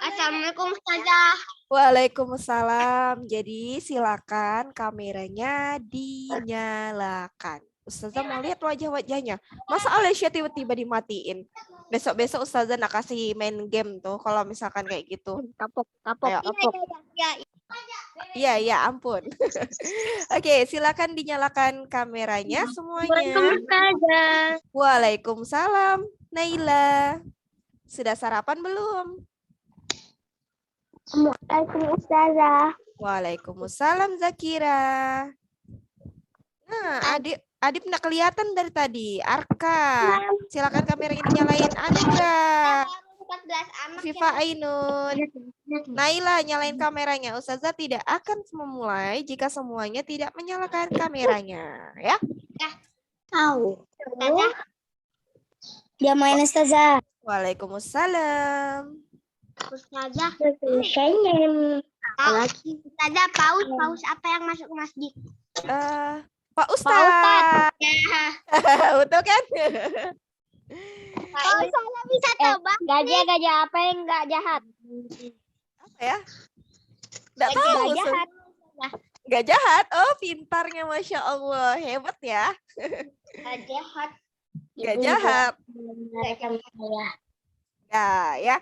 Assalamualaikum Ustazah. Waalaikumsalam. Jadi silakan kameranya dinyalakan. Ustazah mau lihat wajah-wajahnya. Masa Alesya tiba-tiba dimatiin? Besok-besok Ustazah nak kasih main game tuh kalau misalkan kayak gitu. Kapok. Ayo. Iya, ampun. Oke, silakan dinyalakan kameranya semuanya. Waalaikumsalam. Naila. Sudah sarapan belum? Assalamualaikum Ustazah. Waalaikumsalam Zakira. Nah, Adib nak kelihatan dari tadi. Arka, silakan kameranya dinyalain. Andra, 14 anak. Viva Ainun, Naila nyalain kameranya. Ustazah tidak akan memulai jika semuanya tidak menyalakan kameranya, ya? Tahu. Ustazah. Dia main Ustazah. Waalaikumsalam. Ustazah. Ustazah, paus apa yang masuk ke masjid? Pak Ustadz. Betul kan? Paus salah bisa tebak. Gajah apa yang nggak jahat? Apa ya? Nggak tahu. Jahat. Nggak jahat. Oh, pintarnya Masya Allah. Hebat ya. Nggak jahat. Nggak jahat. Ya.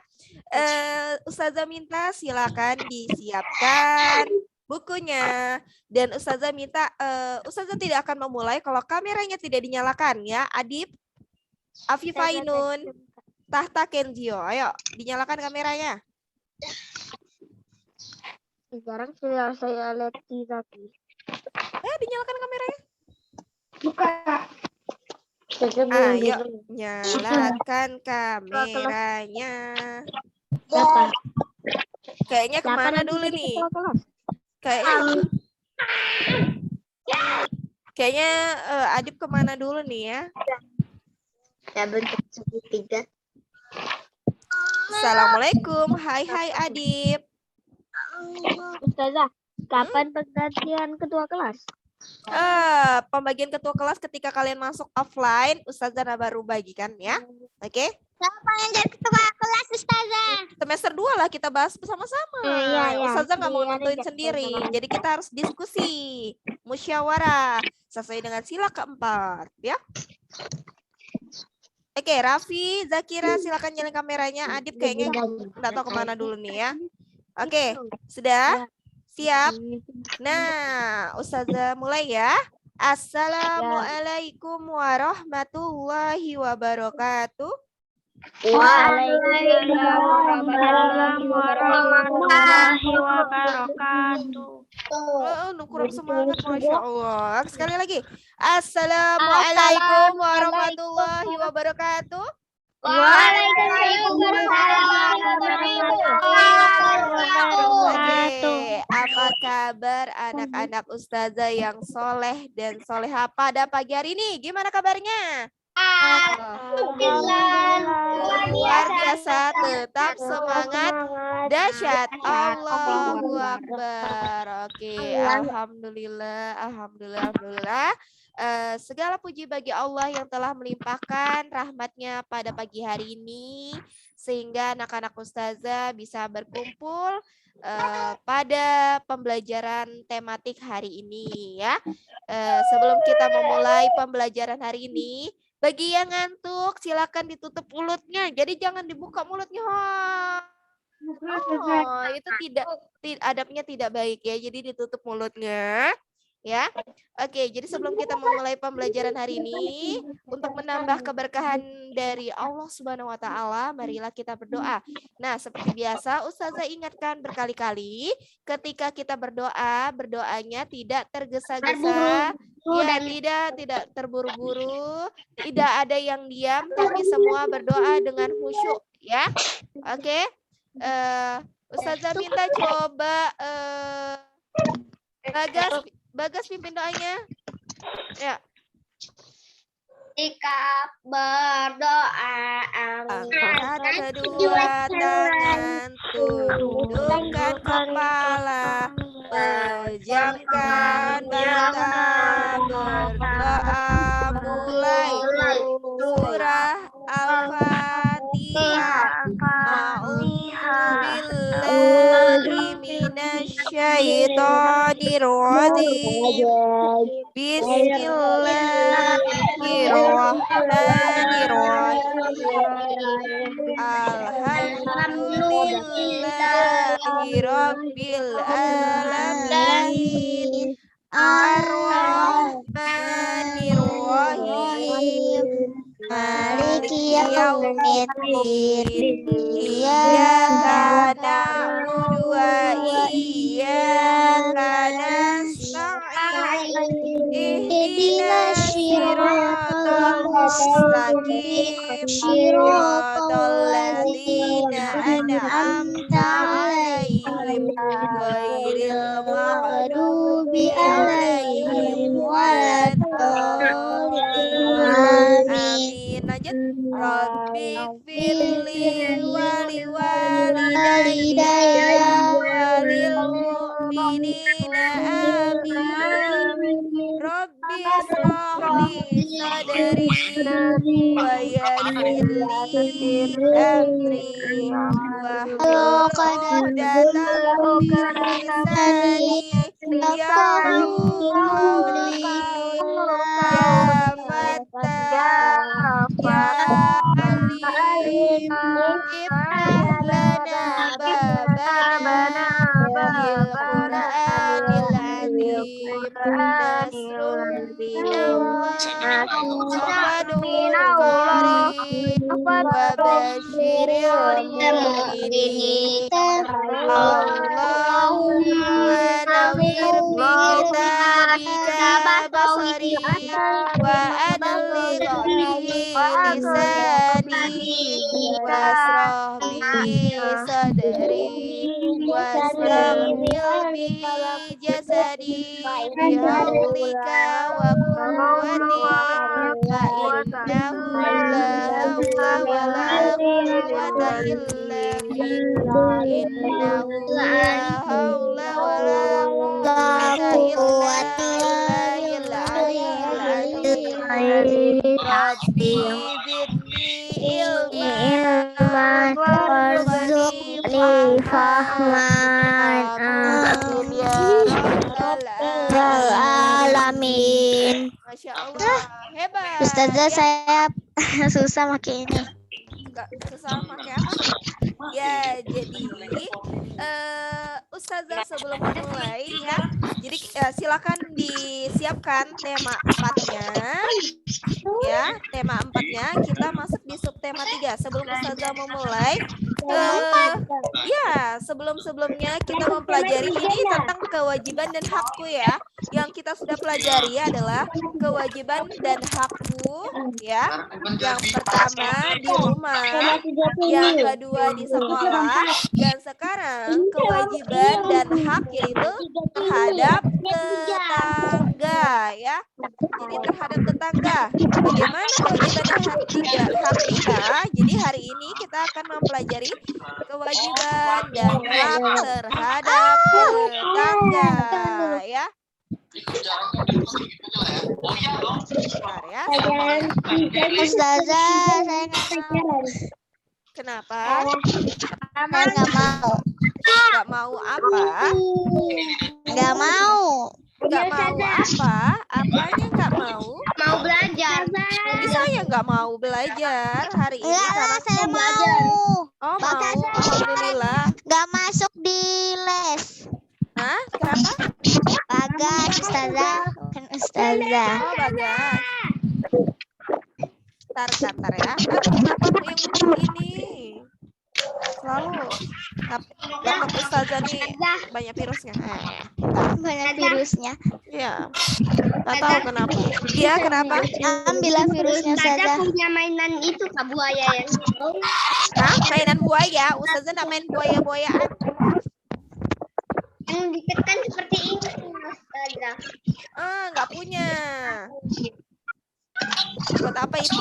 Ustazah minta silakan disiapkan bukunya. Dan Ustazah minta, Ustazah tidak akan memulai kalau kameranya tidak dinyalakan ya. Adib, Afifa Ainun, Tahta Kenzio. Ayo, dinyalakan kameranya. Sekarang sudah saya lihat lagi. Ayo, dinyalakan kameranya. Buka. Ayo, nyalakan kameranya. Kayaknya kemana dulu nih? Kayaknya Adib kemana dulu nih ya? Ya bentuk segitiga. Assalamualaikum. Hai Adib. Ustazah, kapan pergantian ketua kelas? Pembagian ketua kelas ketika kalian masuk offline, Ustazah baru bagikan ya. Oke? Siapa yang jadi ketua kelas, Ustazah? Semester 2 lah kita bahas bersama-sama. Ustazah nggak mau nentuin sendiri. Jadi kita harus diskusi, musyawarah sesuai dengan sila keempat, ya. Oke, Raffi, Zakira, silakan nyalain kameranya. Adib kayaknya nggak tahu kemana dulu nih ya. Oke, sudah siap. Nah, Ustazah mulai ya. Assalamualaikum warahmatullahi wabarakatuh. Waalaikumsalam warahmatullahi wabarakatuh. Kurang semangat, Masya Allah. Sekali lagi. Assalamualaikum warahmatullahi wabarakatuh. Waalaikumsalam warahmatullahi wabarakatuh. Oke, apa kabar anak-anak Ustazah yang soleh dan soleha pada pagi hari ini? Gimana kabarnya? Luar biasa, tetap semangat, dahsyat, Allahu Akbar. Oke, alhamdulillah. Segala puji bagi Allah yang telah melimpahkan rahmatnya pada pagi hari ini, sehingga anak-anak Ustazah bisa berkumpul pada pembelajaran tematik hari ini ya. Sebelum kita memulai pembelajaran hari ini, bagi yang ngantuk silakan ditutup mulutnya. Jadi jangan dibuka mulutnya. Itu adabnya tidak baik ya. Jadi ditutup mulutnya. Ya. Oke, jadi sebelum kita memulai pembelajaran hari ini, untuk menambah keberkahan dari Allah Subhanahu wa taala, marilah kita berdoa. Nah, seperti biasa Ustazah ingatkan berkali-kali, ketika kita berdoa, berdoanya tidak tergesa-gesa, ya, tidak terburu-buru, tidak ada yang diam, tapi semua berdoa dengan khusyuk, ya. Oke. Ustazah minta coba Bagas pimpin doanya. Ya. Ketika berdoa, angkat kedua tangan, tundukkan kepala, pejamkan mata, berdoa mulai. Surah Al-Fatihah. A'udzu minasyaitonirrajim. Bismillahirrahmanirrahim. Alhamdulillahirabbil alamin. Ar-Rahmanir-Rahim. Maliki yaumiddin. Iyyaka na'budu wa iyyaka nasta'in. Ihdinas siratal mustaqim. Siratal ladzina an'amta 'alaihim ghairil maghdubi 'alaihim waladdallin. Amin. Lanjut. Rabbi firli wali walidayya walil mu'minina amin. Rabbi israhli sadri wa yassir li amri wahlul 'uqdatam min lisani yafqahu qawli. Ya Fattah ya Alim iftah lana babana bil Qur'anil azim. Nasrun minallah wa fadlun qarib wa basyiril mu'minin. Allahumma nawwir bikitabika basari wa adligh bihi lisani wasrah bihi sadri wastamil bihi jasadi bihaulika wa quwwati fa innahu la hawla wa la quwwata illa billah. Innahu la hawla wa la quwwata illa billahil aliyyil azim. Rabbi zidni ilman warzuqni fahman. Amin ya rabbal alamin. Masya Allah, hebat. Ustazah, saya susah pakai ini. Enggak susah pakai apa? Ya, jadi Ustazah sebelum memulai ya, jadi silakan disiapkan tema 4-nya. Ya, tema 4-nya kita masuk di subtema 3. Sebelum Ustazah memulai, ya, sebelumnya kita mempelajari ini tentang kewajiban dan hakku ya. Yang kita sudah pelajari adalah kewajiban dan hakku ya. Yang pertama di rumah, yang kedua di sekolah, dan sekarang kewajiban dan hak yaitu terhadap tetangga ya. Jadi terhadap tetangga. Bagaimana kewajiban dan hak kita? Jadi hari ini kita akan mempelajari kewajiban dan hak terhadap tetangga ya. Bentar ya. Ustazah, saya nggak mau. Kenapa? Saya nggak mau. Nggak mau apa? Nggak mau. Nggak mau apa? Apanya nggak mau? Mau belajar. Jadi saya nggak mau belajar hari ini Enggak karena lah, saya mau. oh mau. Alhamdulillah. Nggak masuk di les. Hah? Kenapa? Bagas, Ustazah. Kan Ustazah. Oh bagas. Tar ya. Kenapa yang ini? Selalu laptop Ustazah nih banyak virusnya. Banyak virusnya. Iya. Nggak tahu kenapa. Iya kenapa? Ambillah virusnya, Ustazah. Punya mainan itu Kak buaya yang Hah? Mainan buaya? Ustazah nggak main buaya-buayaan. yang ditekan seperti ini Ustazah. Nggak punya. Buat apa itu?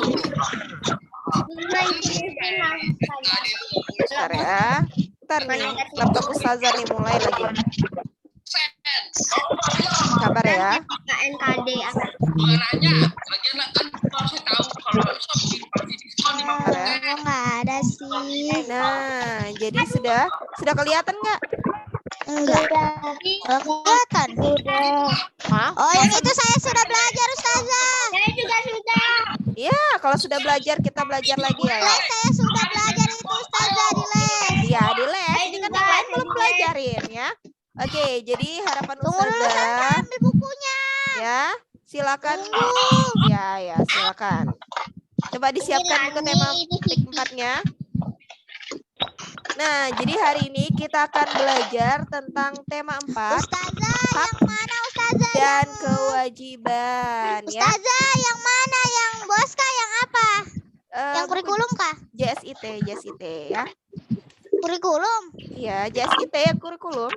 Bentar ya. Ntar nih, laptop Ustazah nih mulai lagi. Sabar ya. KNKD Nggak ada sih. Nah, jadi sudah kelihatan nggak? Enggak. Kalau kegiatan. Hah? Oh, yang itu saya sudah belajar, Ustazah. Saya juga sudah. Ya, kalau sudah belajar kita belajar lagi ya. Les saya sudah belajar itu, Ustazah, di les. Iya, di les. Ini kan yang lain belum belajarin ya. Oke, jadi harapan Tunggu dulu, saya Ustazah ambil bukunya. ya. Silakan. Ya, silakan. Coba disiapkan buku tema topik 4-nya. Nah, jadi hari ini kita akan belajar tentang tema 4 Ustazah, hak yang mana, Ustazah? dan kewajiban ya. Ustazah, yang mana? Yang bos kah? Yang apa? Yang Buku kurikulum kah? JSIT ya. Kurikulum? Iya, JSIT ya kurikulum.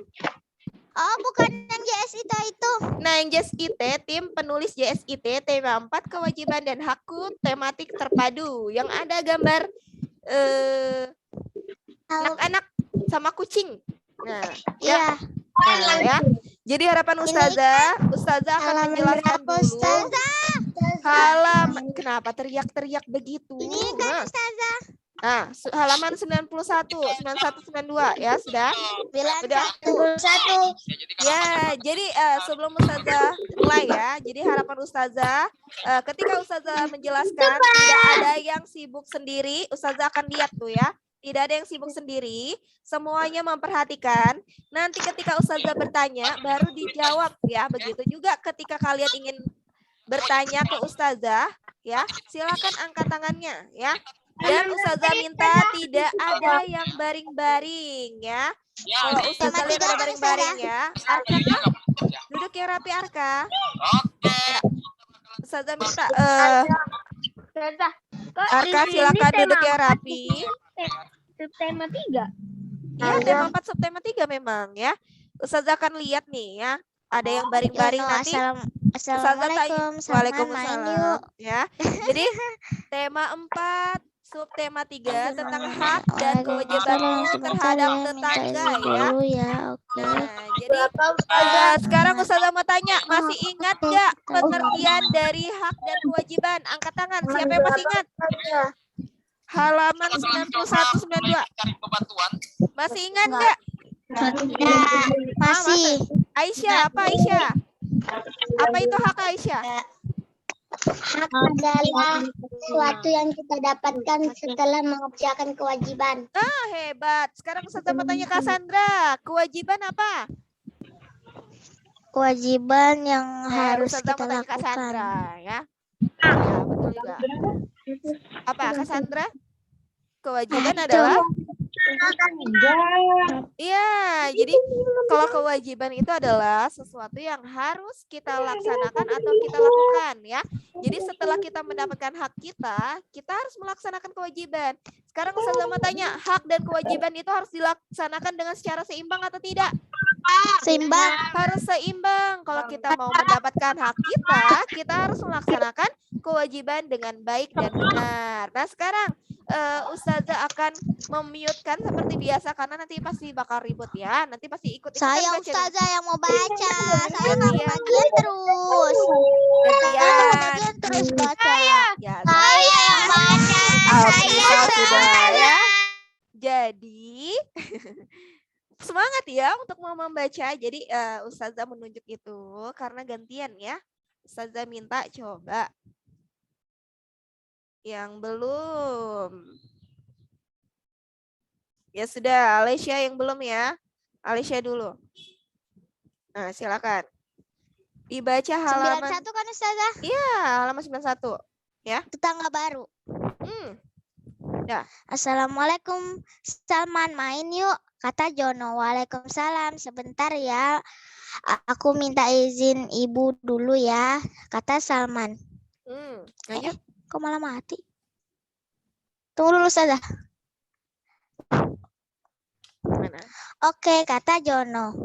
Oh, bukan yang JSIT itu. Nah, yang JSIT, tim penulis JSIT, tema 4 kewajiban dan hakku tematik terpadu. Yang ada gambar anak-anak sama kucing. Nah, Iya. ya. Jadi harapan Ustazah akan menjelaskan dulu halaman. Kenapa teriak-teriak begitu? Ini kan, Ustazah. Nah, halaman 91, 91, 92 ya, sudah? Sudah. 91. Ya, jadi sebelum Ustazah mulai ya, jadi harapan Ustazah ketika Ustazah menjelaskan tidak ada yang sibuk sendiri, Ustazah akan lihat tuh ya. Tidak ada yang sibuk sendiri, semuanya memperhatikan. Nanti ketika Ustazah bertanya, baru dijawab ya. Begitu juga ketika kalian ingin bertanya ke Ustazah, ya silakan angkat tangannya ya. Dan Ustazah minta tidak ada yang baring-baring ya. Kalau Ustazah lihat ada baring-baring ya, Arka duduk yang rapi Arka. Ya. Ustazah minta Arka silakan duduk yang rapi. Subtema 3. Iya, tema 4 subtema 3 memang ya. Ustazah akan lihat nih ya. Ada yang baring-baring nanti. Assalamualaikum. Waalaikumsalam ya. Jadi tema 4 subtema 3 tentang hak dan kewajiban terhadap tetangga ya. Nah, jadi sekarang Ustazah mau tanya, masih ingat gak pengertian dari hak dan kewajiban? Angkat tangan, siapa yang masih ingat? Halaman 91, 92. Masih ingat gak? Masih. Aisyah, apa Aisyah? Apa itu hak Aisyah? Hak adalah sesuatu yang kita dapatkan setelah mengerjakan kewajiban. Ah, hebat. Sekarang Ustazah mau tanya Kak Sandra, kewajiban apa? Kewajiban yang harus Ustazah kita mau tanya Kak lakukan. Sandra ya. Ya, betul juga. Apa Kak Sandra? Kewajiban adalah iya, jadi kalau kewajiban itu adalah sesuatu yang harus kita laksanakan atau kita lakukan ya. Jadi setelah kita mendapatkan hak kita harus melaksanakan kewajiban. Sekarang Ustazah mau tanya, hak dan kewajiban itu harus dilaksanakan dengan secara seimbang atau tidak? Seimbang. Harus seimbang. Kalau kita mau mendapatkan hak kita harus melaksanakan kewajiban dengan baik dan benar. Nah, sekarang Ustazah akan mem-mute-kan seperti biasa karena nanti pasti bakal ribut ya. Nanti pasti ikut Saya baca. Ustazah yang mau baca. Saya nggak mau bagian terus. Gantian. Terus baca. Ya, Saya yang baca. Alhamdulillah sudah ya. Jadi semangat ya untuk mau membaca. Jadi Ustazah menunjuk itu karena gantian ya. Ustazah minta coba. Yang belum. Ya sudah, Alicia yang belum ya. Alicia dulu. Nah, silakan. Dibaca halaman 91 kan Ustazah? Iya, halaman 91 ya. Tetangga baru. Assalamualaikum, Salman, main yuk, kata Jono. Waalaikumsalam, sebentar ya, aku minta izin ibu dulu ya, kata Salman. Kok malah mati? Tunggu dulu saja. Mana? Oke, kata Jono.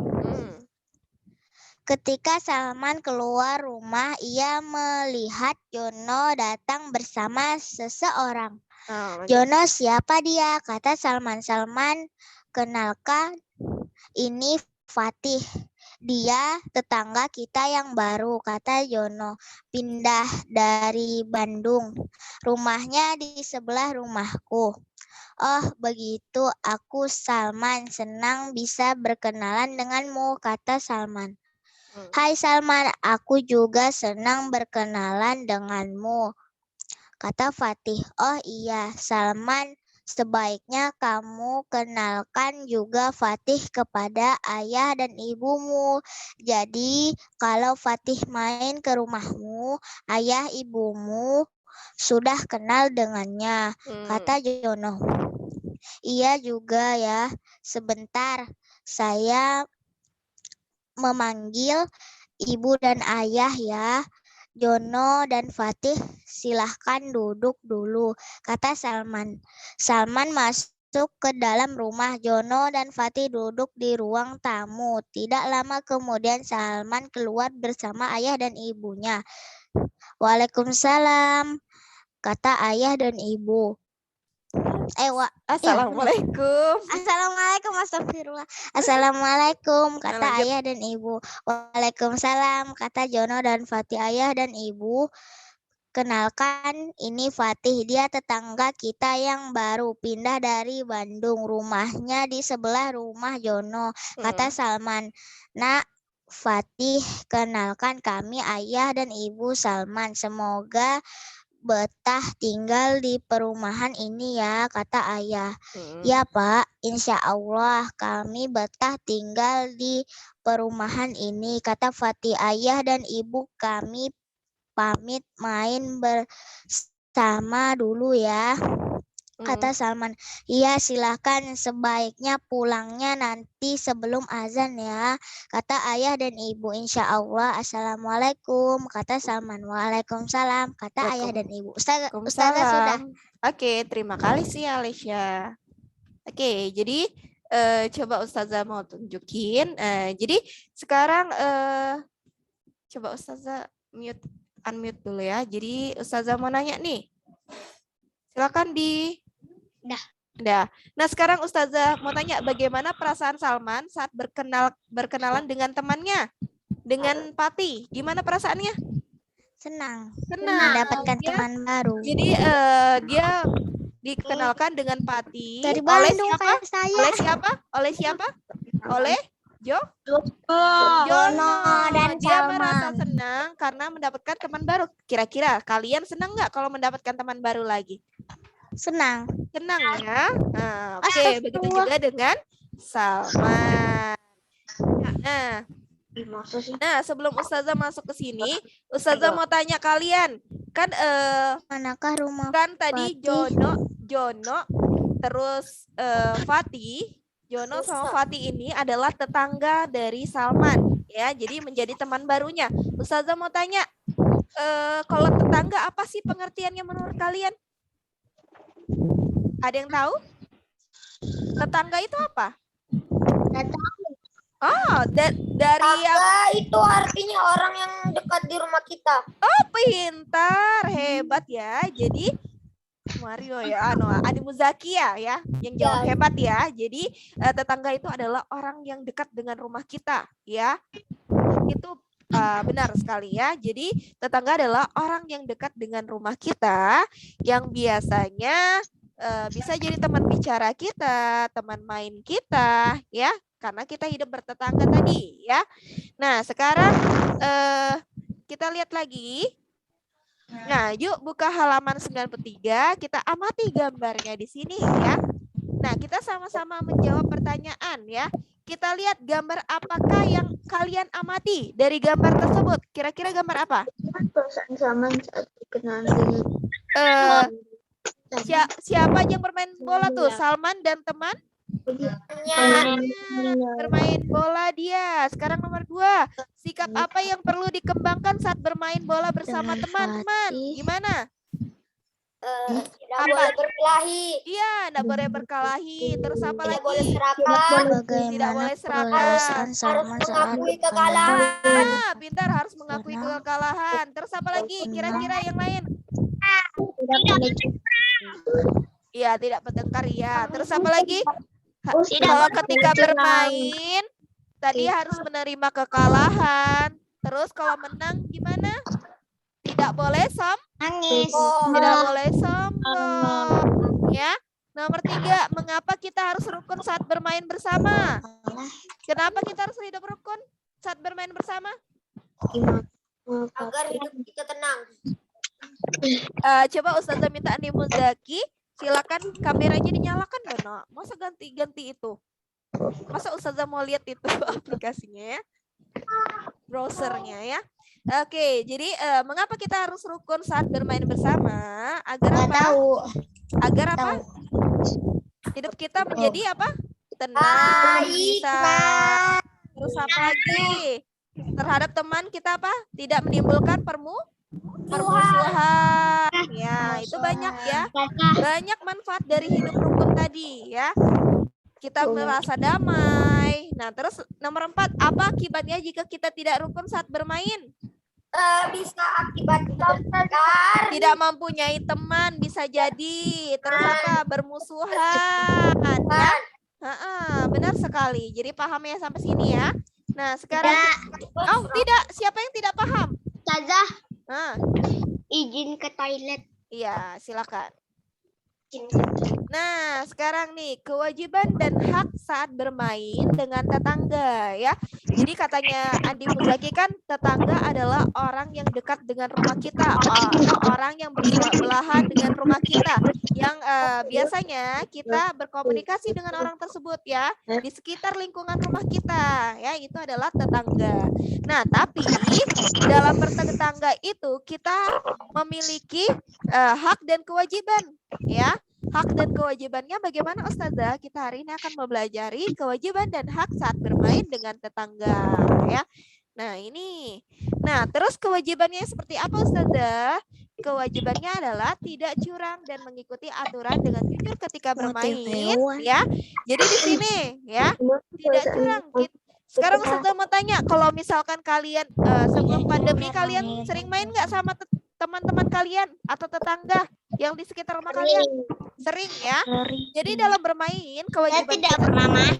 Ketika Salman keluar rumah, ia melihat Jono datang bersama seseorang. Jono, siapa dia? Kata Salman. Salman, kenalkan, ini Fatih. Dia tetangga kita yang baru, kata Jono. Pindah dari Bandung. Rumahnya di sebelah rumahku. Oh, begitu. Aku Salman. Senang bisa berkenalan denganmu, kata Salman. Hai Salman, aku juga senang berkenalan denganmu, kata Fatih. Oh iya, Salman, sebaiknya kamu kenalkan juga Fatih kepada ayah dan ibumu. Jadi, kalau Fatih main ke rumahmu, ayah ibumu sudah kenal dengannya, kata Jono. Iya juga ya, sebentar. Saya memanggil ibu dan ayah ya. Jono dan Fatih, silahkan duduk dulu, kata Salman. Salman masuk ke dalam rumah. Jono dan Fatih duduk di ruang tamu. Tidak lama kemudian Salman keluar bersama ayah dan ibunya. Waalaikumsalam, kata ayah dan ibu. Assalamualaikum. Assalamualaikum, astagfirullah. Assalamualaikum, kata Lanjut. ayah dan ibu. Waalaikumsalam, kata Jono dan Fatih. Ayah dan ibu, kenalkan, ini Fatih. Dia tetangga kita yang baru pindah dari Bandung. Rumahnya di sebelah rumah Jono, kata Salman. Nak, Fatih, kenalkan, kami ayah dan ibu Salman. Semoga betah tinggal di perumahan ini ya, kata ayah. Ya Pak, insya Allah kami betah tinggal di perumahan ini, kata Fatih. Ayah dan ibu kami pamit main bersama dulu ya, kata Salman. Iya silahkan, sebaiknya pulangnya nanti sebelum azan ya, kata ayah dan ibu. Insya Allah. Assalamualaikum, kata Salman. Waalaikumsalam, kata ayah dan ibu. Ustazah sudah. Oke, terima kasih Alicia. Oke, jadi coba Ustazah mau tunjukin. Jadi sekarang coba Ustazah unmute dulu ya. Jadi Ustazah mau nanya nih. Silakan Udah. Nah, sekarang Ustazah mau tanya bagaimana perasaan Salman saat berkenalan dengan temannya, dengan Pati. Gimana perasaannya? Senang. Senang. Mendapatkan teman baru. Jadi dia dikenalkan dengan Pati. Dari Oleh Bandung siapa? kayak saya. Oleh siapa? Oleh siapa? Oleh Jono dan Dia merasa Salman. senang karena mendapatkan teman baru. Kira-kira kalian senang nggak kalau mendapatkan teman baru lagi? Senang. Senang ya. Nah, oke, begitu juga dengan Salman. Nah, sebelum Ustazah masuk ke sini, Ustazah mau tanya kalian, kan Manakah rumah kan tadi Fatih? Jono terus Fatih, Jono sama Fatih ini adalah tetangga dari Salman ya, jadi menjadi teman barunya. Ustazah mau tanya, kalau tetangga apa sih pengertiannya menurut kalian? Ada yang tahu? Tetangga itu apa? Oh, dari Itu artinya orang yang dekat di rumah kita. Oh, pintar, hebat ya. Jadi Mario ya, Adi Muzakia ya, yang jawab hebat ya. Jadi tetangga itu adalah orang yang dekat dengan rumah kita ya. Itu benar sekali ya. Jadi tetangga adalah orang yang dekat dengan rumah kita, yang biasanya bisa jadi teman bicara kita, teman main kita ya. Karena kita hidup bertetangga tadi ya. Nah, sekarang kita lihat lagi. Nah, yuk buka halaman 93, kita amati gambarnya di sini ya. Nah, kita sama-sama menjawab pertanyaan ya. Kita lihat gambar apakah yang kalian amati dari gambar tersebut. Kira-kira gambar apa? Siapa yang bermain bola tuh? Salman dan teman? Bermain bola dia. Sekarang nomor 2. Sikap apa yang perlu dikembangkan saat bermain bola bersama teman-teman? Gimana? Tidak boleh berkelahi. Iya, tidak boleh berkelahi. Terus apa Tidak lagi? boleh serakah. Tidak boleh serakah. Harus mengakui kekalahan. Nah, pintar, harus mengakui kekalahan. Terus apa lagi? Kira-kira yang lain? Iya, tidak bertengkar ya. Terus apa lagi? Kalau ketika bermain, tadi harus menerima kekalahan. Terus kalau menang gimana? Tidak boleh Nangis. tidak boleh sombong. Ya. Nomor 3, mengapa kita harus rukun saat bermain bersama? Kenapa kita harus hidup rukun saat bermain bersama? Agar hidup kita tenang. Coba Ustazah minta Andi Muzaki, silakan kameranya dinyalakan nggak, Nak? Masa ganti-ganti itu? Masa Ustazah mau lihat itu aplikasinya ya? Browsernya ya. Oke, jadi mengapa kita harus rukun saat bermain bersama? Agar apa? Agar apa? Hidup kita menjadi apa? Tenang, bisa. Terus apa lagi? Terhadap teman kita apa? Tidak menimbulkan permusuhan. Ya, itu banyak ya. Banyak manfaat dari hidup rukun tadi ya. Kita merasa damai. Nah, terus nomor 4, apa akibatnya jika kita tidak rukun saat bermain? Bisa akibat Tidak mempunyai teman, bisa jadi. Terus apa? Bermusuhan ya. Benar sekali. Jadi paham ya sampai sini ya. Nah, sekarang tidak. Siapa yang tidak paham? Ustazah, Nah, izin ke toilet. iya, silakan. Nah, sekarang nih kewajiban dan hak saat bermain dengan tetangga ya. Jadi katanya Andi Muzaki kan tetangga adalah orang yang dekat dengan rumah kita, orang yang bersebelahan dengan rumah kita, yang biasanya kita berkomunikasi dengan orang tersebut ya di sekitar lingkungan rumah kita ya, itu adalah tetangga. Nah, tapi dalam bertetangga itu kita memiliki hak dan kewajiban ya. Hak dan kewajibannya bagaimana Ustazah? Kita hari ini akan mempelajari kewajiban dan hak saat bermain dengan tetangga ya. Nah, ini. Nah, terus kewajibannya seperti apa Ustazah? Kewajibannya adalah tidak curang dan mengikuti aturan dengan jujur ketika bermain ya. Jadi di sini ya, tidak curang. Sekarang Ustazah mau tanya, kalau misalkan kalian sebelum pandemi kalian sering main nggak sama teman-teman kalian atau tetangga yang di sekitar rumah kalian? Sering ya. Jadi dalam bermain kewajiban Saya tidak pernah main.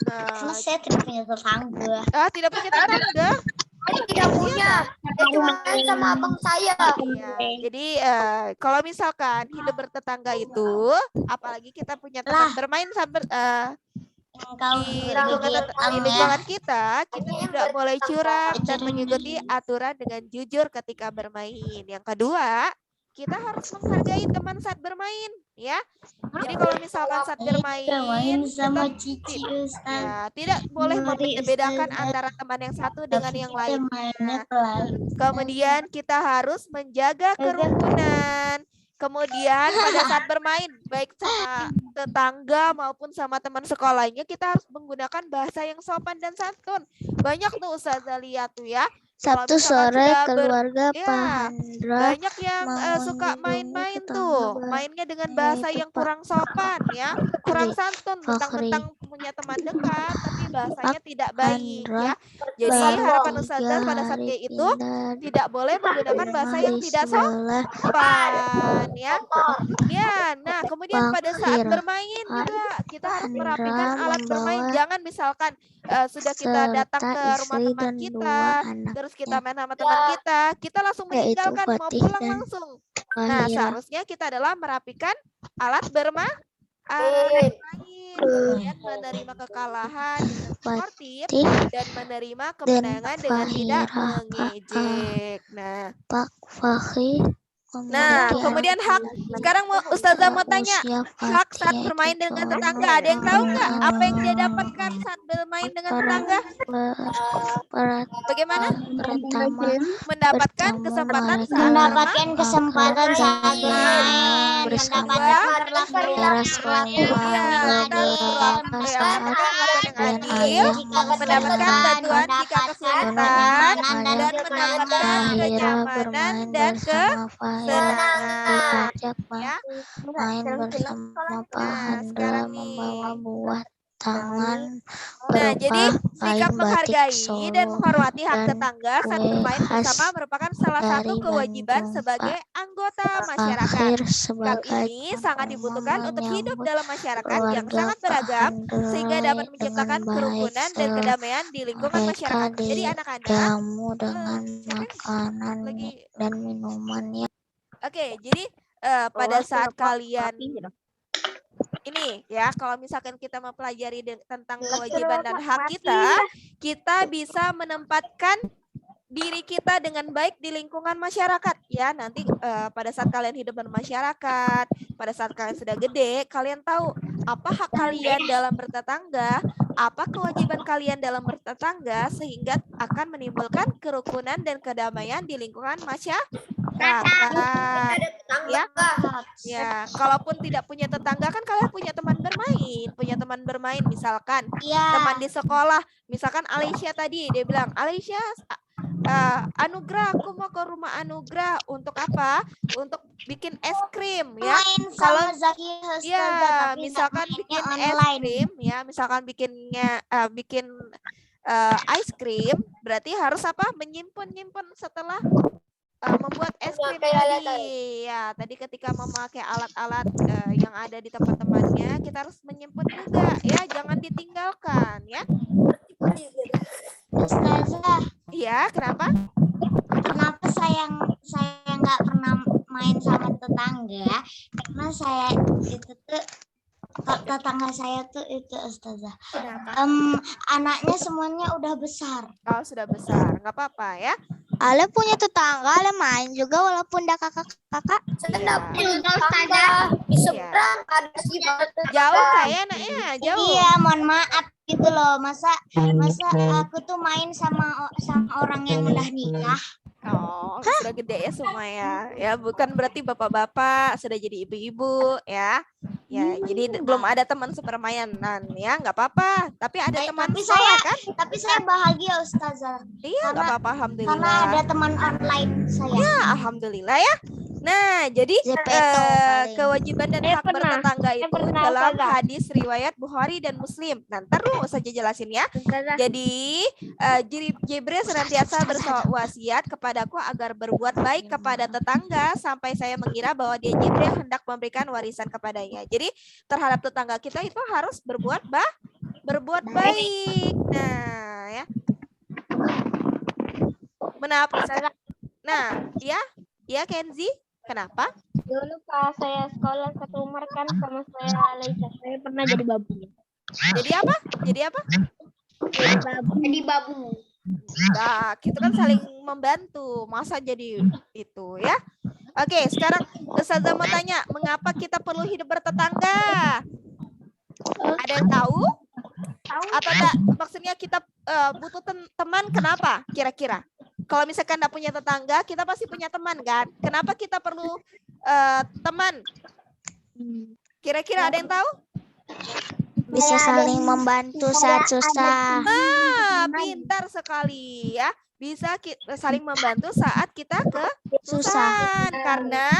Karena Nah, saya tidak punya tetangga. tidak punya tetangga. Saya tidak punya. Saya cuma main sama abang saya. Ya, jadi kalau misalkan hidup bertetangga itu, apalagi kita punya teman bermain sampai Kalau di lingkungan kita tidak boleh curang dan mengikuti aturan dengan jujur ketika bermain. Yang kedua, kita harus menghargai teman saat bermain, ya. Jadi kalau misalkan saat bermain, sama kita Cici Ustaz. ya, tidak boleh membedakan antara teman yang satu dengan yang lainnya. Kemudian kita harus menjaga kerukunan. Kemudian pada saat bermain, baik sama tetangga maupun sama teman sekolahnya, kita harus menggunakan bahasa yang sopan dan santun. Banyak tuh Ustazah lihat tuh ya. Kalau Sabtu misalkan sore sudah keluarga ya, Pak Handra banyak yang suka main-main tuh, mainnya dengan bahasa itu, yang Pak. kurang sopan ya, kurang santun, Fakri. mentang-mentang punya teman dekat, tapi bahasanya tidak baik Handra. ya. Jadi harapan Baru Ustazah pada saat hari kayak itu pindah tidak boleh menggunakan bahasa yang hari tidak sebelah sopan ya. Ya, nah kemudian pada saat Fakir. bermain juga kita harus Handra merapikan alat bermain. membawa Jangan misalkan sudah kita datang serta ke rumah istri teman dan kita, dua terus anaknya, kita main sama teman kita langsung yaitu meninggalkan, mau Fatih pulang dan langsung. Nah, Fahira. seharusnya kita adalah merapikan alat bermain, kemudian menerima kekalahan dengan sportif Fatih dan menerima kemenangan dengan tidak Fahira, mengejek. Nah, Pak Fakri. kemudian hak. Sekarang Ustazah mau tanya, hak saat bermain dengan tetangga. Ada yang tahu nggak apa yang dia dapatkan saat bermain dengan tetangga? Bagaimana? Pertama, Mendapatkan bertemu kesempatan mereka saat mendapatkan bermain. kesempatan saat bermain, bersama kedua, selama kita harus beberapa saat perlakuan yang dan adil, ayah mendapatkan bantuan jika kesulitan, dan mendapatkan Fahira kenyamanan bermain dan bersama Fahira diajak ya. main bersama Pak Handra sekarang nih. membawa buah tangan Nah, jadi berupa sikap kain batik menghargai Solo dan menghormati hak dan tetangga saat kue bermain khas bersama merupakan salah satu dari kewajiban Bandung, sebagai anggota Fakhir masyarakat. Sikap sebagai ini sangat dibutuhkan untuk hidup menyambut dalam masyarakat yang keluarga sangat Pak beragam Handra sehingga dapat dengan menciptakan baik kerukunan dan setelah kedamaian di lingkungan mereka masyarakat. Jadi anak-anak dijamu dengan siapa yang makanan lagi dan minuman yang Oke, jadi pada saat kalian ini ya, kalau misalkan kita mempelajari tentang kewajiban dan hak kita, kita bisa menempatkan diri kita dengan baik di lingkungan masyarakat ya. Nanti pada saat kalian hidup bermasyarakat, pada saat kalian sudah gede, kalian tahu apa hak kalian dalam bertetangga, apa kewajiban kalian dalam bertetangga, sehingga akan menimbulkan kerukunan dan kedamaian di lingkungan masyarakat. Ya, ya. Kalaupun tidak punya tetangga kan kalian punya teman bermain, misalkan teman di sekolah, misalkan Alicia tadi dia bilang, Alicia, Anugrah, aku mau ke rumah Anugrah untuk apa? Untuk bikin es krim ya. Kalau ya, misalkan bikin es krim ya, misalkan bikin ice cream, berarti harus apa? Menyimpan setelah membuat es krim tadi. Ya, tadi ketika memakai alat-alat yang ada di tempat temannya, kita harus menyimpan juga ya, jangan ditinggalkan ya. Ustazah, Iya, kenapa? kenapa saya nggak pernah main sama tetangga? Karena saya itu tuh tetangga saya tuh itu Ustazah. Kenapa? Anaknya semuanya udah besar. Oh, sudah besar, nggak apa-apa ya. Ale punya tetangga, Ale main juga walaupun udah kakak-kakak. Di seberang ada si batu. Jauh kayaknya, jauh. Iya, mohon maaf gitu loh. Masa aku tuh main sama orang yang udah nikah. Oh, sudah gede ya semua ya. Ya, bukan berarti bapak-bapak sudah jadi ibu-ibu ya. Ya, jadi belum ada teman sepermainan ya, nggak apa-apa. Tapi ada teman sekolah kan? Tapi saya bahagia Ustazah. Iya, nggak apa-apa, Karena alhamdulillah. ada teman online saya. Ya, alhamdulillah ya. Nah, jadi Zepeto paling. kewajiban dan hak bertetangga itu dalam hadis riwayat Bukhari dan Muslim. Nah, ntar dulu saja jelasin ya. Jadi Jibril senantiasa berwasiat kepadaku agar berbuat baik kepada tetangga sampai saya mengira bahwa dia Jibril hendak memberikan warisan kepadanya. Jadi terhadap tetangga kita itu harus berbuat baik. Nah, ya. Menapa? Nah, ya Kenzi, kenapa? Dulu pas saya sekolah satu umur kan sama saya Laisa, saya pernah jadi babu. Jadi apa? Jadi apa? Jadi babu. Nah, kita kan saling membantu. Masa jadi itu ya? Oke, sekarang Ustazah mau tanya, mengapa kita perlu hidup bertetangga? Ada yang tahu? Atau enggak? Maksudnya kita butuh teman kenapa? Kira-kira? Kalau misalkan enggak punya tetangga, kita pasti punya teman kan? Kenapa kita perlu teman? Kira-kira ada yang tahu? Bisa saling membantu saat susah. Pintar sekali ya. Bisa saling membantu saat kita Susah. kesusahan. Karena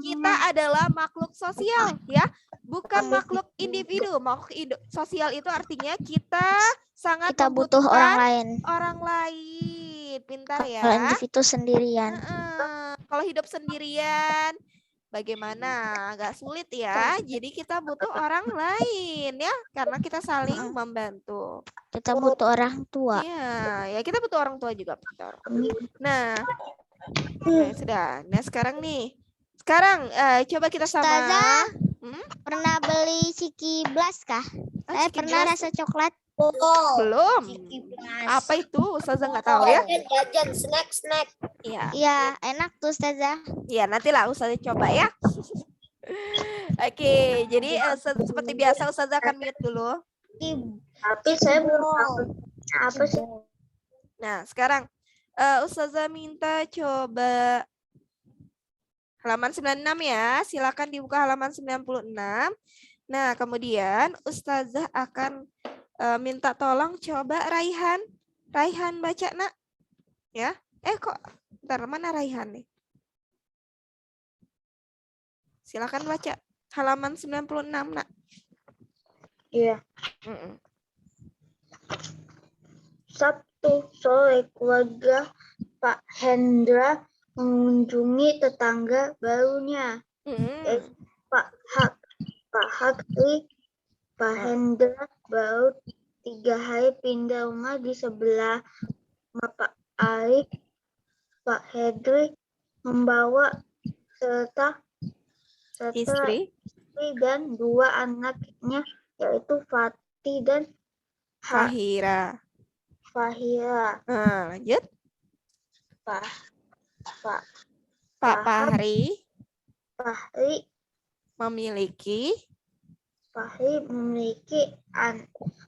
kita adalah makhluk sosial ya. Bukan makhluk individu. Makhluk sosial itu artinya kita sangat Kita butuh orang membutuhkan lain. Pintar ya. Kalau individu sendirian. Kalau hidup sendirian bagaimana? Agak sulit ya. Jadi kita butuh orang lain ya, karena kita saling membantu. Kita butuh orang tua. Iya, ya kita butuh orang tua juga, pintar. Nah, ya, sudah. Nah, sekarang coba kita sama. Ustazah, pernah beli Ciki Blas kah? Saya Ciki pernah Blas. rasa coklat. Belum. Apa itu? Ustazah nggak tahu ya? Jajan snack. Iya. Iya, enak tuh Ustazah. Ya, nantilah Ustazah coba ya. Oke, jadi seperti biasa Ustazah akan mute dulu. Tapi saya belum tahu apa sih. Nah, sekarang Ustazah minta coba halaman 96 ya. Silakan dibuka halaman 96. Nah, kemudian Ustazah akan minta tolong coba Raihan baca, Nak. Ya. Kok bentar, mana Raihan nih? Silakan baca halaman 96, Nak. Iya. Mm-mm. Sabtu sore keluarga Pak Hendra mengunjungi tetangga barunya. Pak Hakri. Pak Hendra baru 3 hari pindah rumah di sebelah Pak Arif. Pak Hendri membawa serta Istri. istri dan 2 anaknya, yaitu Fatih dan Fahira. Fahira. Lanjut. Pak Pak Fahri Fahri memiliki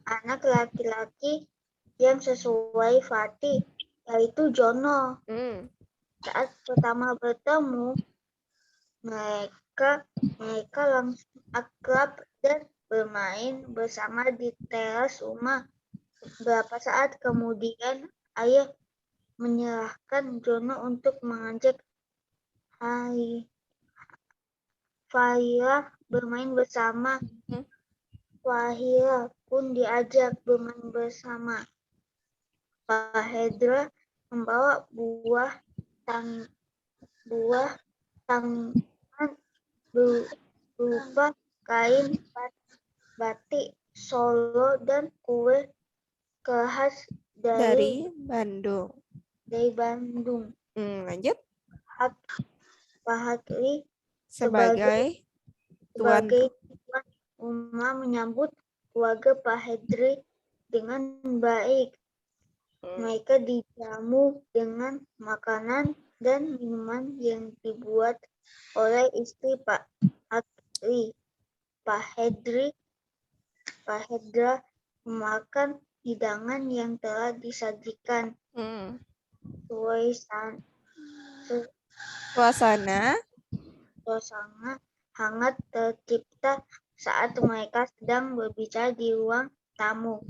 anak laki-laki yang sesuai Fatih, yaitu Jono. Saat pertama bertemu, mereka langsung akrab dan bermain bersama di teras rumah. Beberapa saat kemudian, ayah menyerahkan Jono untuk mengajak Fahira bermain bersama. Fahira pun diajak bermain bersama. Fahedra membawa buah tangan berupa kain batik Solo dan kue khas dari Bandung. Lanjut. Pak Hakri Sebagai tuan rumah menyambut keluarga Pak Hedri dengan baik. Mereka dijamu dengan makanan dan minuman yang dibuat oleh istri Pak Hakri. Pak Hedra memakan hidangan yang telah disajikan. Suasana hangat tercipta saat mereka sedang berbicara di ruang tamu.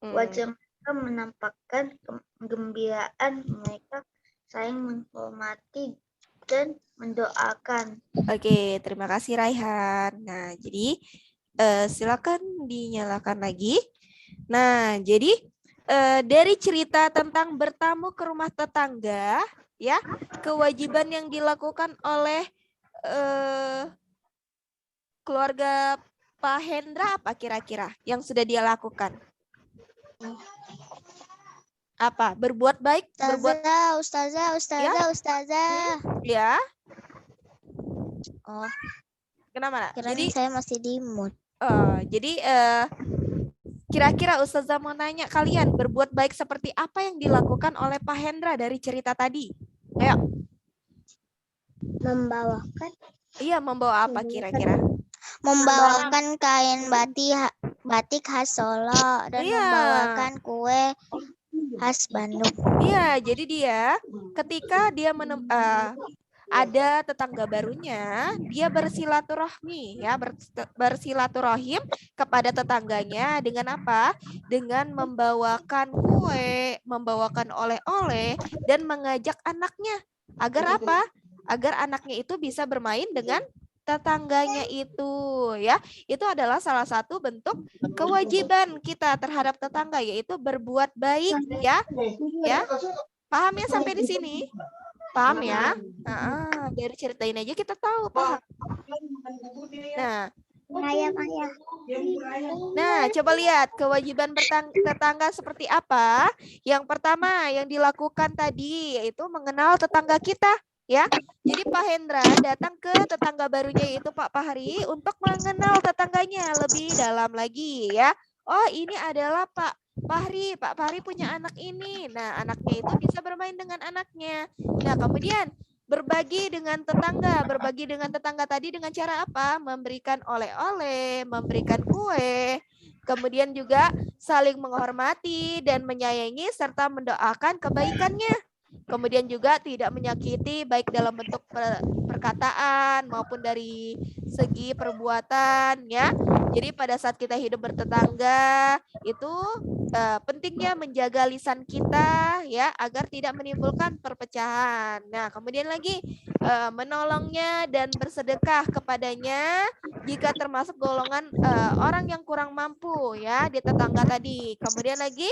Wajah mereka menampakkan kegembiraan, mereka saling menghormati dan mendoakan. Oke, terima kasih Raihan. Nah, jadi silakan dinyalakan lagi. Nah, jadi dari cerita tentang bertamu ke rumah tetangga, ya, kewajiban yang dilakukan oleh keluarga Pak Hendra apa kira-kira yang sudah dia lakukan? Apa? Berbuat baik? Ustazah. Ya. Oh, kenapa? Jadi saya masih di mood. Jadi kira-kira Ustazah mau nanya kalian berbuat baik seperti apa yang dilakukan oleh Pak Hendra dari cerita tadi? Ayo. Membawakan. Iya, membawa apa kira-kira? Membawakan kain batik khas Solo dan membawakan kue khas Bandung. Iya, jadi dia ketika dia ada tetangga barunya, dia bersilaturahmi ya, bersilaturahim kepada tetangganya dengan apa? Dengan membawakan kue, membawakan oleh-oleh dan mengajak anaknya agar apa? Agar anaknya itu bisa bermain dengan tetangganya itu ya. Itu adalah salah satu bentuk kewajiban kita terhadap tetangga, yaitu berbuat baik ya. Ya. Paham ya sampai di sini? Paham ya? Dari ceritain aja kita tahu paham. Nah, coba lihat kewajiban tetangga seperti apa. Yang pertama yang dilakukan tadi yaitu mengenal tetangga kita, ya. Jadi Pak Hendra datang ke tetangga barunya yaitu Pak Fahri untuk mengenal tetangganya lebih dalam lagi, ya. Oh, ini adalah Pak Fahri punya anak ini. Nah, anaknya itu bisa bermain dengan anaknya. Nah, kemudian berbagi dengan tetangga tadi dengan cara apa? Memberikan oleh-oleh, memberikan kue, kemudian juga saling menghormati dan menyayangi serta mendoakan kebaikannya. Kemudian juga tidak menyakiti baik dalam bentuk perkataan maupun dari segi perbuatan, ya. Jadi pada saat kita hidup bertetangga itu pentingnya menjaga lisan kita ya agar tidak menimbulkan perpecahan. Nah, kemudian lagi menolongnya dan bersedekah kepadanya jika termasuk golongan orang yang kurang mampu ya di tetangga tadi. Kemudian lagi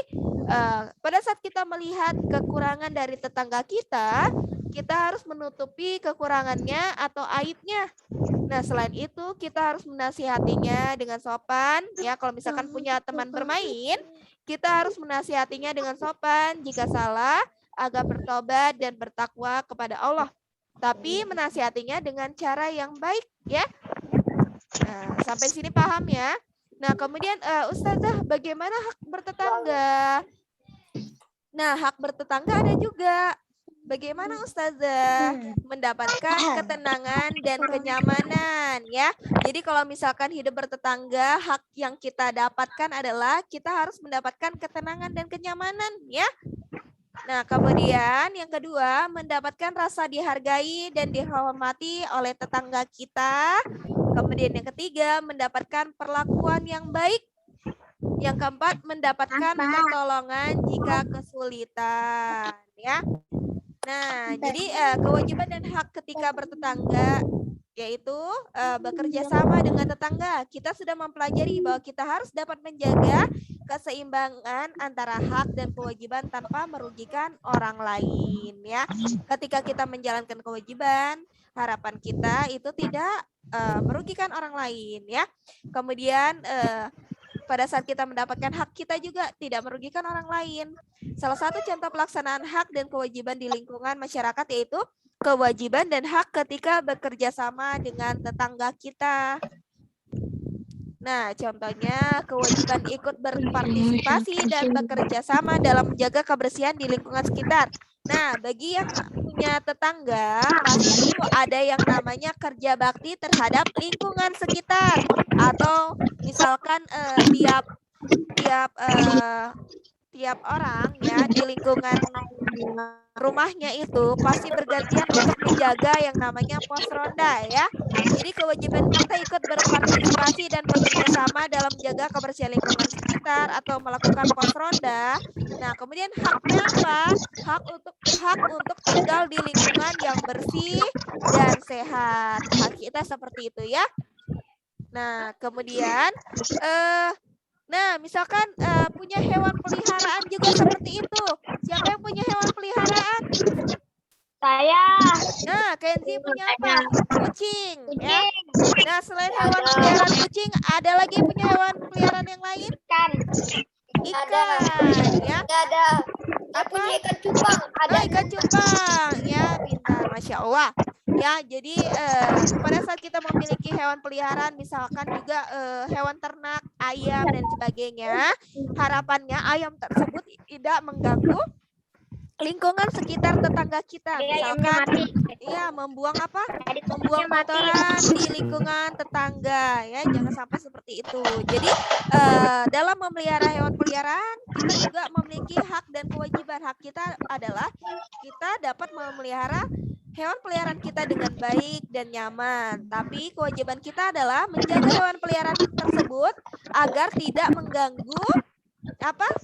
pada saat kita melihat kekurangan dari tetangga kita harus menutupi kekurangannya atau aibnya. Nah, selain itu kita harus menasihatinya dengan sopan. Ya, kalau misalkan punya teman bermain, kita harus menasihatinya dengan sopan jika salah agar bertobat dan bertakwa kepada Allah. Tapi menasihatinya dengan cara yang baik, ya. Nah, sampai sini paham ya? Nah, kemudian Ustazah, bagaimana hak bertetangga? Nah, hak bertetangga ada juga. Bagaimana Ustazah mendapatkan ketenangan dan kenyamanan ya? Jadi kalau misalkan hidup bertetangga, hak yang kita dapatkan adalah kita harus mendapatkan ketenangan dan kenyamanan ya. Nah, kemudian yang kedua, mendapatkan rasa dihargai dan dihormati oleh tetangga kita. Kemudian yang ketiga, mendapatkan perlakuan yang baik. Yang keempat, mendapatkan pertolongan jika kesulitan ya. Nah, jadi kewajiban dan hak ketika bertetangga yaitu bekerja sama dengan tetangga. Kita sudah mempelajari bahwa kita harus dapat menjaga keseimbangan antara hak dan kewajiban tanpa merugikan orang lain ya. Ketika kita menjalankan kewajiban, harapan kita itu tidak merugikan orang lain ya. Kemudian pada saat kita mendapatkan hak, kita juga tidak merugikan orang lain. Salah satu contoh pelaksanaan hak dan kewajiban di lingkungan masyarakat yaitu kewajiban dan hak ketika bekerja sama dengan tetangga kita. Nah, contohnya kewajiban ikut berpartisipasi dan bekerja sama dalam menjaga kebersihan di lingkungan sekitar. Nah, bagi yang punya tetangga, pasti itu ada yang namanya kerja bakti terhadap lingkungan sekitar. Atau misalkan tiap orang ya di lingkungan rumahnya itu pasti bergantian untuk menjaga yang namanya pos ronda ya. Jadi kewajiban kita ikut berpartisipasi dan bekerja sama dalam menjaga kebersihan lingkungan sekitar atau melakukan pos ronda. Nah, kemudian haknya apa? Hak untuk tinggal di lingkungan yang bersih dan sehat. Hak kita seperti itu ya. Nah, kemudian misalkan punya hewan peliharaan juga seperti itu. Siapa yang punya hewan peliharaan? Saya. Nah, Kenzi punya apa? Kucing. Ya. Nah, selain hewan peliharaan kucing, ada lagi punya hewan peliharaan yang lain? Ikan. Ikan, ya. Ada. Apa? Punya ikan cupang. Ada. Ikan cupang. Ya, pintar. Masya Allah. Ya, jadi pada saat kita memiliki hewan peliharaan, misalkan juga hewan ternak, ayam dan sebagainya, harapannya ayam tersebut tidak mengganggu lingkungan sekitar tetangga kita. Misalkan, ya membuang apa? Membuang kotoran di lingkungan tetangga, ya jangan sampai seperti itu. Jadi dalam memelihara hewan peliharaan, kita juga memiliki hak dan kewajiban. Hak kita adalah kita dapat memelihara hewan peliharaan kita dengan baik dan nyaman. Tapi kewajiban kita adalah menjaga hewan peliharaan tersebut agar tidak mengganggu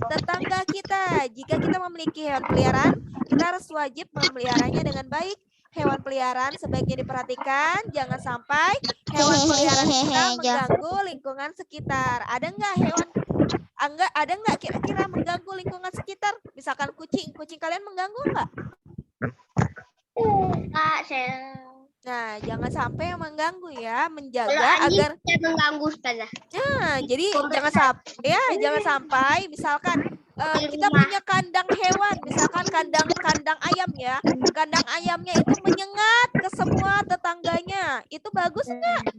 tetangga kita. Jika kita memiliki hewan peliharaan, kita harus wajib memeliharanya dengan baik. Hewan peliharaan sebaiknya diperhatikan, jangan sampai hewan peliharaan kita mengganggu lingkungan sekitar. Ada nggak kira-kira mengganggu lingkungan sekitar? Misalkan kucing kalian mengganggu nggak? Nah, jangan sampai mengganggu ya, menjaga agar mengganggu Ustazah. Nah, jadi jangan sampai misalkan kita punya kandang hewan, misalkan kandang ayam ya. Kandang ayamnya itu menyengat ke semua tetangganya. Itu bagus enggak?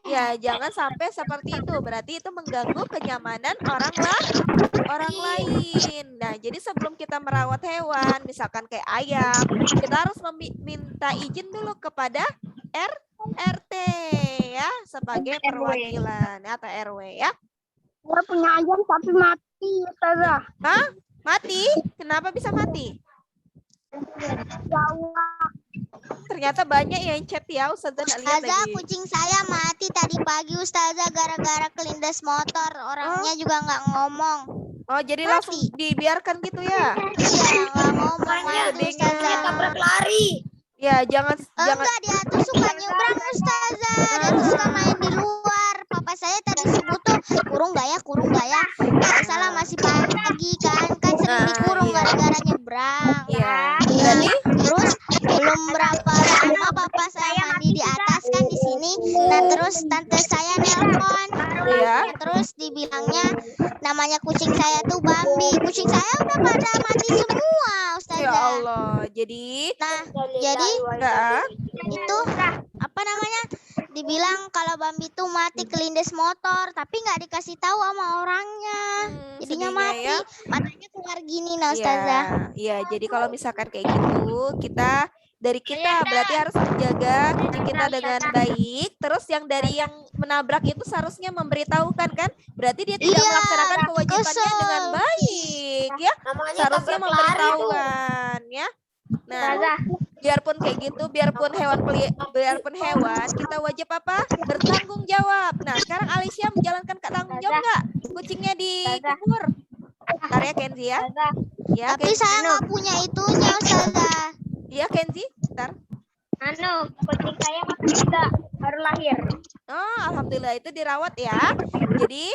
Ya, jangan sampai seperti itu. Berarti itu mengganggu kenyamanan orang lain. Nah, jadi sebelum kita merawat hewan, misalkan kayak ayam, kita harus minta izin dulu kepada RT ya, sebagai perwakilan atau RW ya. Saya punya ayam tapi mati, Ustazah. Hah? Mati? Kenapa bisa mati? Ternyata banyak yang chat ya, Ustazah nggak lihat lagi. Kucing saya mati tadi pagi Ustazah gara-gara kelindas motor. Orangnya juga nggak ngomong. Oh, jadi langsung dibiarkan gitu ya? Iya, nggak ngomong. Dia tabrak lari. Ya, jangan. Enggak, dia tuh suka nyebrang Ustazah. Dia tuh suka main di luar. Papa saya tadi sebut tuh kurung gak ya? Nggak salah masih pagi kan sering dikurung gara-gara nyebrang. Iya. Terus belum berapa lama papa saya mandi di atas kan di sini. Nah terus tante saya nelpon. Iya. Terus dibilangnya namanya kucing saya tuh Bambi. Kucing saya udah pada mati semua Ustazah. Ya Allah. Jadi itu apa namanya? dibilang kalau Bambi tuh mati kelindes motor, tapi nggak dikasih tahu sama orangnya. Jadinya sedihnya mati, ya. matanya keluar gini, nah Iya, Ustazah. iya. Jadi kalau misalkan kayak gitu, kita berarti harus menjaga kucing kita dengan baik. Terus yang dari yang menabrak itu seharusnya memberitahukan kan? Berarti dia tidak Iya, melaksanakan kewajibannya kesel. dengan baik ya. Namanya Seharusnya tabrak lari tuh. memberitahukan ya. Nah, Ustazah, biarpun kayak gitu, biarpun hewan, kita wajib apa? Bertanggung jawab. Nah, sekarang Alicia menjalankan tanggung jawab nggak? Kucingnya dikubur. Bentar ya Kenzi ya. Ustazah, Ya, Tapi Kenzi. saya nggak punya itunya, Ustazah. Iya Kenzi, bentar. kucing saya masih 3 baru lahir. Oh, alhamdulillah itu dirawat ya. Jadi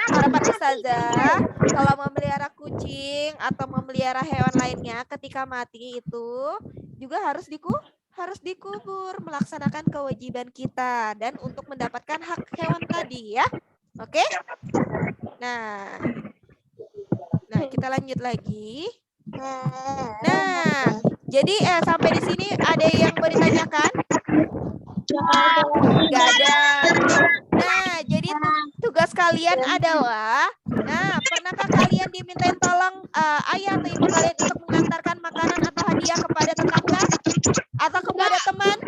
harapan Ustazah kalau memelihara kucing atau memelihara hewan lainnya ketika mati itu juga harus dikubur, melaksanakan kewajiban kita dan untuk mendapatkan hak hewan tadi ya. Oke? Nah, kita lanjut lagi. Nah, jadi sampai di sini ada yang mau ditanyakan? Nggak ada. Nah, jadi tugas kalian adalah, pernahkah kalian dimintain tolong ayah atau ibu kalian untuk mengantarkan makanan atau hadiah kepada tetangga atau kepada teman?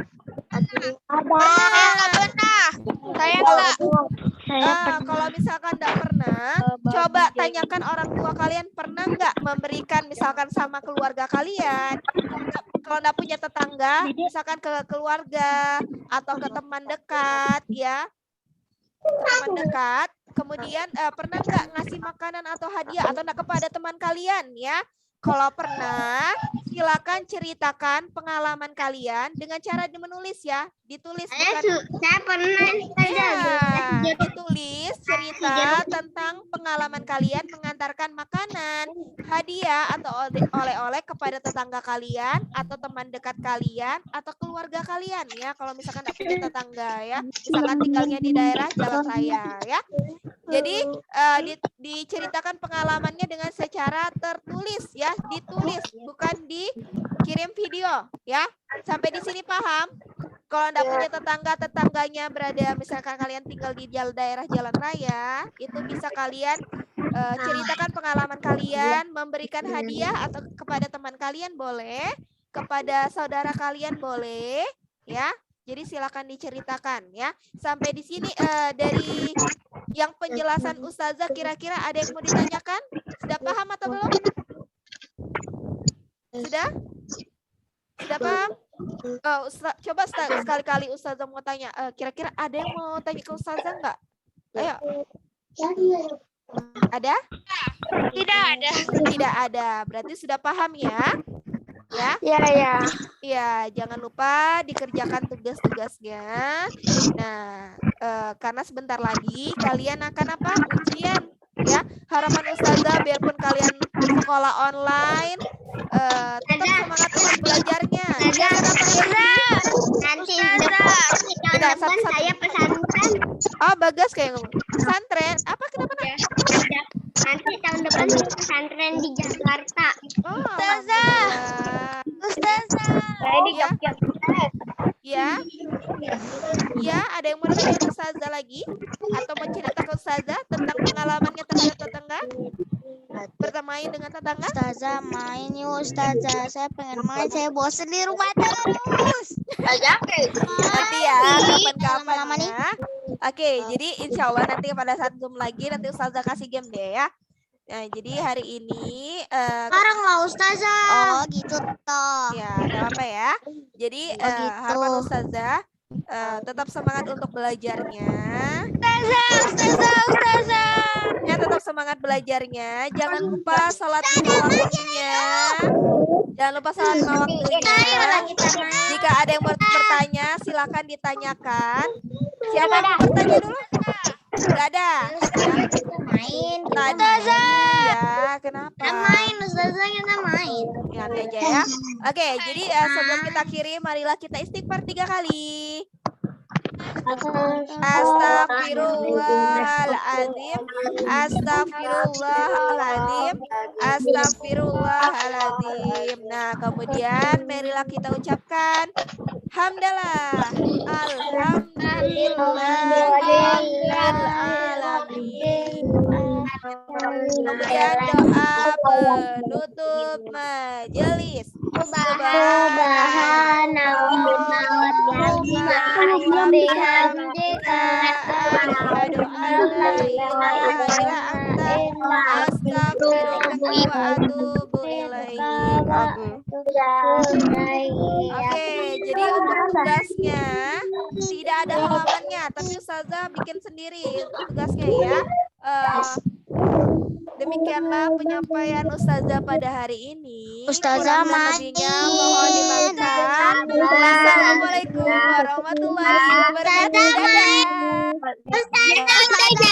Kalau misalkan nggak pernah, coba tanyakan orang tua kalian pernah nggak memberikan misalkan sama keluarga kalian. Kalau nggak punya tetangga, misalkan ke keluarga atau ke teman dekat ya, kemudian pernah nggak ngasih makanan atau hadiah atau nggak kepada teman kalian ya. Kalau pernah, silakan ceritakan pengalaman kalian dengan cara menulis ya, ditulis bukan. Saya pernah, Ditulis cerita tentang pengalaman kalian mengantarkan makanan, hadiah atau oleh-oleh kepada tetangga kalian atau teman dekat kalian atau keluarga kalian ya. Kalau misalkan tidak punya tetangga ya, misalkan tinggalnya di daerah jalan raya ya. Jadi diceritakan pengalamannya dengan secara tertulis ya, ditulis bukan dikirim video ya. Sampai di sini paham? Kalau Anda punya tetangganya berada, misalkan kalian tinggal di daerah jalan raya, itu bisa kalian ceritakan pengalaman kalian, memberikan hadiah atau kepada teman kalian boleh, kepada saudara kalian boleh, ya. Jadi silakan diceritakan ya. Sampai di sini dari yang penjelasan Ustazah kira-kira ada yang mau ditanyakan? Sudah paham atau belum? Sudah? Sudah paham? Coba sekali-kali Ustazah mau tanya. Kira-kira ada yang mau tanya ke Ustazah nggak? Ayo. Ada? Tidak ada. Tidak ada. Berarti sudah paham ya? Ya? Ya, jangan lupa dikerjakan tugas-tugasnya. Nah, karena sebentar lagi kalian akan apa? Ujian. Ya, harapan Ustazah biarpun kalian sekolah online, tetap semangat untuk belajarnya. Ya, kenapa nanti Tidak, depan saya pesantren. Oh, Bagas kayak ngomong. Pesantren? Apa kenapa? Nanti tahun depan pesantren di Jakarta. Oh, Ustazah. Saya di Ya. Jogja. Ya. Ya, ada yang mau tanya Ustazah lagi? Atau mau cerita ke Ustazah tentang pengalamannya terhadap tetangga? Bermain dengan tetangga? Ustazah main yuk Ustazah. Saya pengen main, saya bosen di rumah terus. Nanti ya, kapan-kapan Lama-lama nih. ya. Oke, jadi insya Allah nanti pada saat Zoom lagi, nanti Ustazah kasih game deh ya. Nah, jadi hari ini Sekarang lah Ustazah. Oh gitu toh. ya, nggak apa ya. Jadi gitu. harapan Ustazah tetap semangat untuk belajarnya. Ustazah. Ya, tetap semangat belajarnya. Jangan lupa salat lima waktunya. Jangan lupa salat lima waktunya. Jika ada yang bertanya, silakan ditanyakan. Siapa yang mau bertanya dulu? Nggak ada. Main. Ya, kenapa? Ustazah kita main. Ya, nanti aja ya. Oke, jadi sebelum kita akhiri, marilah kita istighfar 3 kali. Astagfirullahaladzim. Astagfirullahaladzim. Astagfirullahaladzim. Nah, kemudian marilah kita ucapkan hamdalah. Alhamdulillahirrahmanirrahim. Kemudian doa penutup majelis. Asyhadu an la ilaha illa anta astaghfiruka wa atubu ilaik. Oke, jadi untuk tugasnya tidak ada halamannya, tapi Ustazah bikin sendiri tugasnya ya. Demikianlah penyampaian Ustazah pada hari ini. Ustazah Kurang dan lebihnya mohon dimaafkan. Wassalamualaikum warahmatullahi wabarakatuh. Dadah.